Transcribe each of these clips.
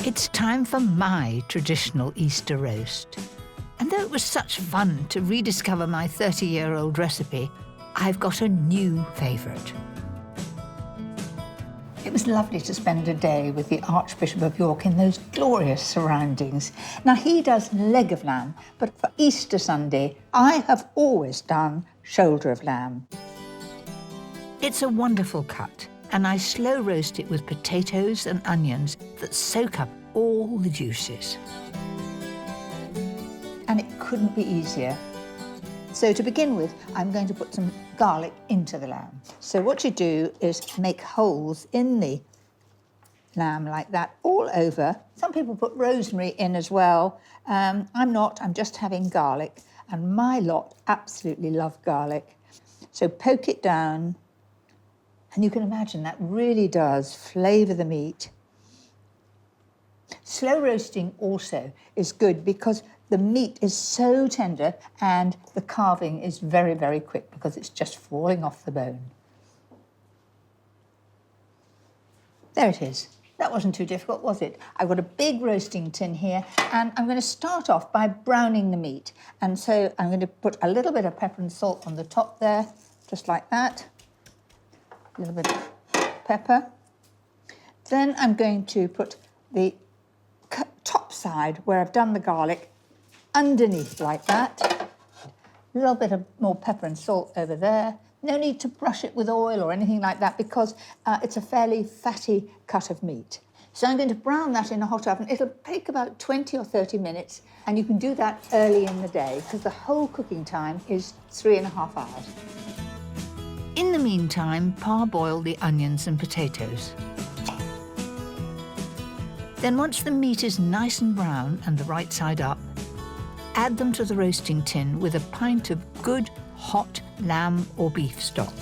It's time for my traditional Easter roast. And though it was such fun to rediscover my 30-year-old recipe, I've got a new favourite. It was lovely to spend a day with the Archbishop of York in those glorious surroundings. Now, he does leg of lamb, but for Easter Sunday, I have always done shoulder of lamb. It's a wonderful cut, and I slow roast it with potatoes and onions that soak up all the juices. And it couldn't be easier. So to begin with, I'm going to put some garlic into the lamb. So what you do is make holes in the lamb like that all over. Some people put rosemary in as well. I'm not, I'm just having garlic. And my lot absolutely love garlic. So poke it down. And you can imagine that really does flavour the meat. Slow roasting also is good because the meat is so tender and the carving is very, very quick because it's just falling off the bone. There it is. That wasn't too difficult, was it? I've got a big roasting tin here and I'm going to start off by browning the meat. And so I'm going to put a little bit of pepper and salt on the top there, just like that. A little bit of pepper. Then I'm going to put the top side where I've done the garlic underneath like that. A little bit of more pepper and salt over there. No need to brush it with oil or anything like that because it's a fairly fatty cut of meat. So I'm going to brown that in a hot oven. It'll take about 20 or 30 minutes and you can do that early in the day because the whole cooking time is 3.5 hours. In the meantime, parboil the onions and potatoes. Then once the meat is nice and brown and the right side up, add them to the roasting tin with a pint of good, hot lamb or beef stock.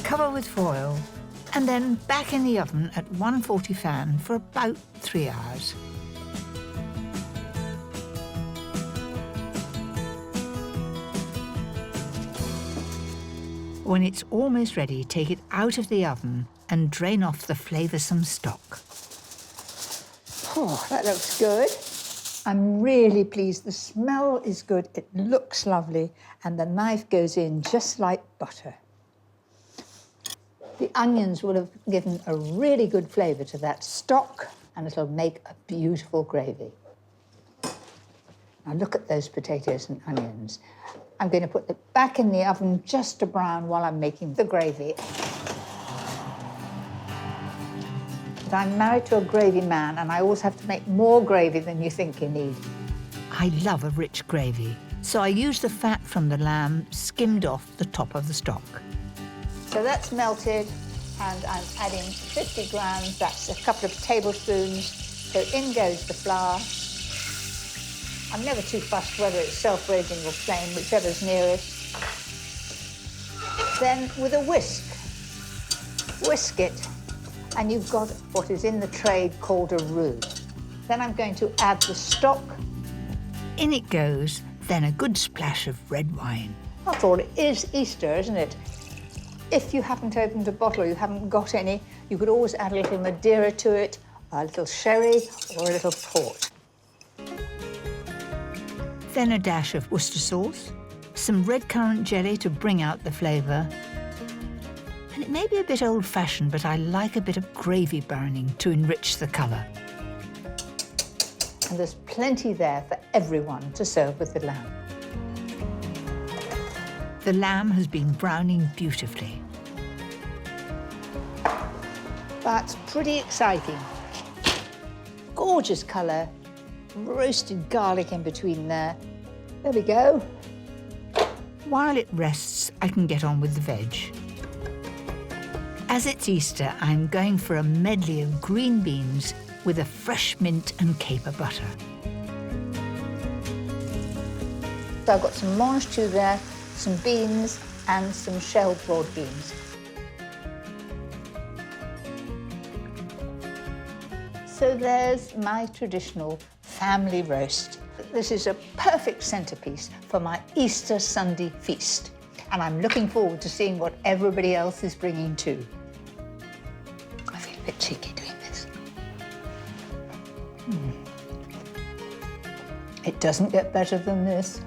Cover with foil and then back in the oven at 140 fan for about 3 hours. When it's almost ready, take it out of the oven and drain off the flavoursome stock. Oh, that looks good. I'm really pleased. The smell is good, it looks lovely, and the knife goes in just like butter. The onions will have given a really good flavour to that stock, and it'll make a beautiful gravy. Now look at those potatoes and onions. I'm going to put it back in the oven just to brown while I'm making the gravy. But I'm married to a gravy man and I always have to make more gravy than you think you need. I love a rich gravy, so I use the fat from the lamb skimmed off the top of the stock. So that's melted and I'm adding 50 grams, that's a couple of tablespoons. So in goes the flour. I'm never too fussed whether it's self-raising or plain, whichever's nearest. Then with a whisk it, and you've got what is in the trade called a roux. Then I'm going to add the stock. In it goes, then a good splash of red wine. After all, it is Easter, isn't it? If you haven't opened a bottle or you haven't got any, you could always add a little Madeira to it, a little sherry or a little port. Then a dash of Worcester sauce, some red currant jelly to bring out the flavour. And it may be a bit old-fashioned, but I like a bit of gravy burning to enrich the colour. And there's plenty there for everyone to serve with the lamb. The lamb has been browning beautifully. That's pretty exciting. Gorgeous colour. Roasted garlic in between there. There we go. While it rests, I can get on with the veg. As it's Easter, I'm going for a medley of green beans with a fresh mint and caper butter. So I've got some mange tout there, some beans and some shelled broad beans. So there's my traditional family roast. This is a perfect centrepiece for my Easter Sunday feast. and I'm looking forward to seeing what everybody else is bringing too. I feel a bit cheeky doing this. It doesn't get better than this.